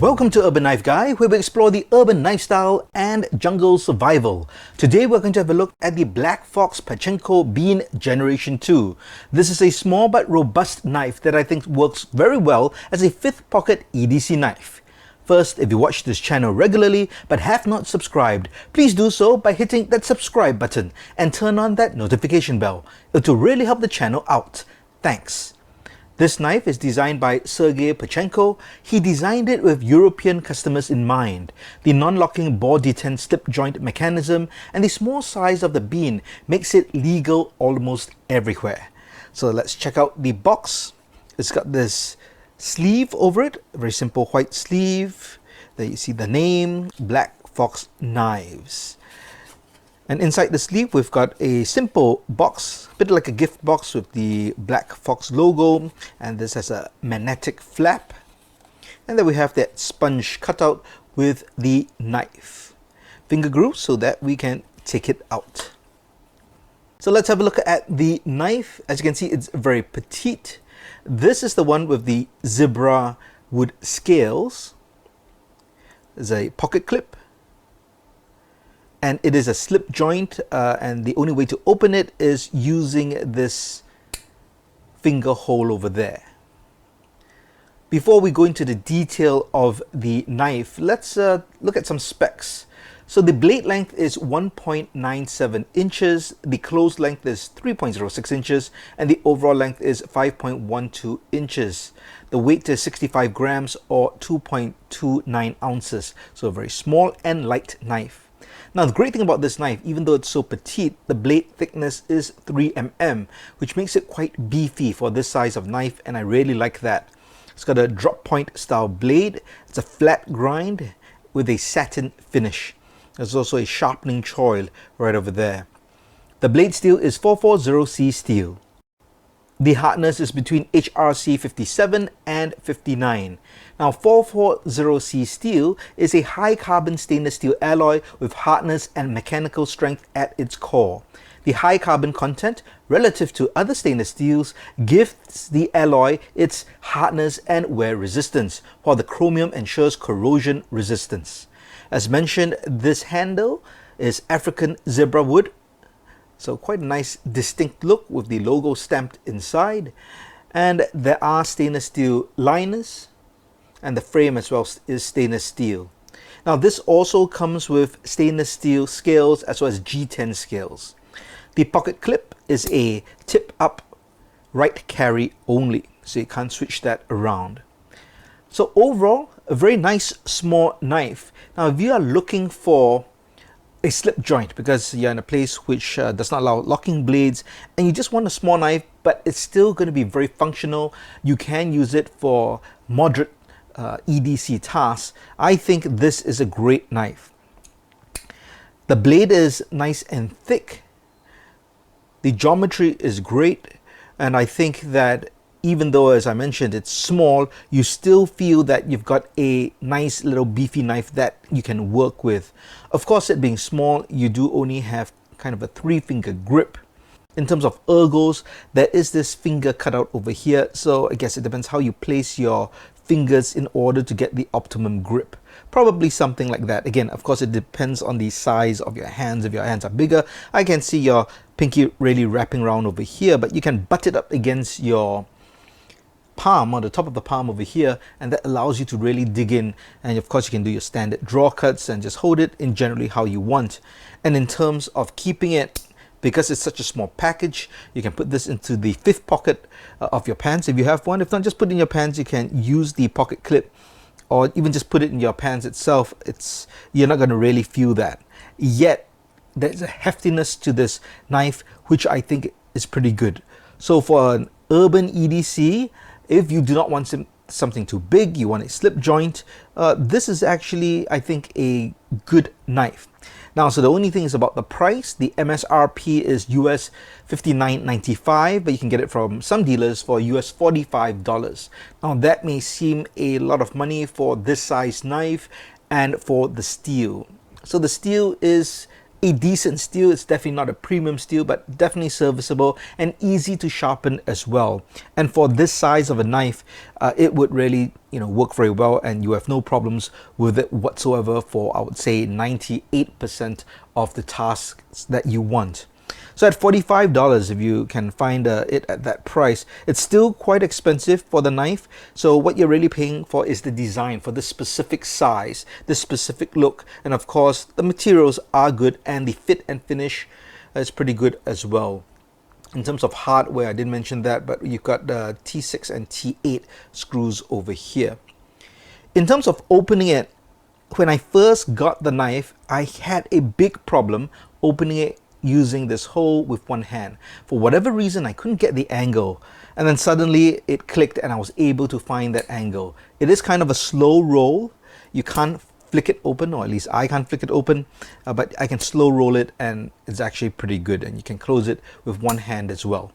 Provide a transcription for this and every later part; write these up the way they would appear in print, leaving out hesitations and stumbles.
Welcome to Urban Knife Guy, where we explore the urban knife style and jungle survival. Today we're going to have a look at the Black Fox Panchenko Bean Generation 2. This is a small but robust knife that I think works very well as a 5th pocket EDC knife. First, if you watch this channel regularly but have not subscribed, please do so by hitting that subscribe button and turn on that notification bell. It will really help the channel out. Thanks. This knife is designed by Serge Panchenko. He designed it with European customers in mind. The non-locking bore detent slip joint mechanism and the small size of the bean makes it legal almost everywhere. So let's check out the box. It's got this sleeve over it, a very simple white sleeve. There you see the name, Black Fox Knives. And inside the sleeve, we've got a simple box, a bit like a gift box with the Black Fox logo. And this has a magnetic flap. And then we have that sponge cutout with the knife. Finger grooves so that we can take it out. So let's have a look at the knife. As you can see, it's very petite. This is the one with the Zebrawood scales. There's a pocket clip. And it is a slip joint, and the only way to open it is using this finger hole over there. Before we go into the detail of the knife, let's look at some specs. So the blade length is 1.97 inches, the closed length is 3.06 inches, and the overall length is 5.12 inches. The weight is 65 grams or 2.29 ounces, so a very small and light knife. Now the great thing about this knife, even though it's so petite, the blade thickness is 3 mm, which makes it quite beefy for this size of knife, and I really like that. It's got a drop point style blade, it's a flat grind with a satin finish. There's also a sharpening choil right over there. The blade steel is 440C steel. The hardness is between HRC 57 and 59. Now 440C steel is a high carbon stainless steel alloy with hardness and mechanical strength at its core. The high carbon content relative to other stainless steels gives the alloy its hardness and wear resistance, while the chromium ensures corrosion resistance. As mentioned, this handle is African Zebrawood. So quite a nice distinct look with the logo stamped inside. And there are stainless steel liners, and the frame as well is stainless steel. Now this also comes with stainless steel scales as well as G10 scales. The pocket clip is a tip up right carry only, so you can't switch that around. So overall, a very nice small knife. Now if you are looking for a slip joint because you're in a place which does not allow locking blades and you just want a small knife but it's still going to be very functional, you can use it for moderate EDC tasks, I think this is a great knife. The blade is nice and thick, the geometry is great, and I think that even though, as I mentioned, it's small, you still feel that you've got a nice little beefy knife that you can work with. Of course, it being small, you do only have kind of a 3-finger grip. In terms of ergos, there is this finger cutout over here, so I guess it depends how you place your fingers in order to get the optimum grip. Probably something like that. Again, of course, it depends on the size of your hands. If your hands are bigger, I can see your pinky really wrapping around over here, but you can butt it up against your palm, on the top of the palm over here, and that allows you to really dig in. And of course you can do your standard draw cuts and just hold it in generally how you want. And in terms of keeping it, because it's such a small package, you can put this into the 5th pocket of your pants if you have one. If not, just put it in your pants. You can use the pocket clip or even just put it in your pants itself. You're not going to really feel that. Yet there's a heftiness to this knife which I think is pretty good. So for an urban EDC, if you do not want something too big, you want a slip joint, this is actually, I think, a good knife. Now, so the only thing is about the price. The MSRP is US $59.95, but you can get it from some dealers for US $45. Now, that may seem a lot of money for this size knife and for the steel. So the steel is a decent steel. It's definitely not a premium steel, but definitely serviceable and easy to sharpen as well. And for this size of a knife, it would really, work very well, and you have no problems with it whatsoever for, I would say, 98% of the tasks that you want. So at $45, if you can find it at that price, it's still quite expensive for the knife. So what you're really paying for is the design for this specific size, this specific look, and of course the materials are good, and the fit and finish is pretty good as well. In terms of hardware, I didn't mention that, but you've got the T6 and T8 screws over here. In terms of opening it, when I first got the knife, I had a big problem opening it using this hole with one hand. For whatever reason, I couldn't get the angle, and then suddenly it clicked and I was able to find that angle. It is kind of a slow roll. You can't flick it open, or at least I can't flick it open, but I can slow roll it and it's actually pretty good, and you can close it with one hand as well.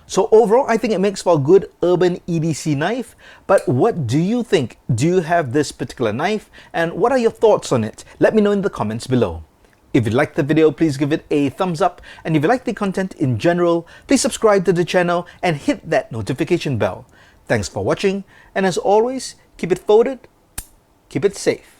So overall, I think it makes for a good urban EDC knife. But what do you think? Do you have this particular knife, and what are your thoughts on it? Let me know in the comments below. If you liked the video, please give it a thumbs up, and if you like the content in general, please subscribe to the channel and hit that notification bell. Thanks for watching, and as always, keep it folded, keep it safe.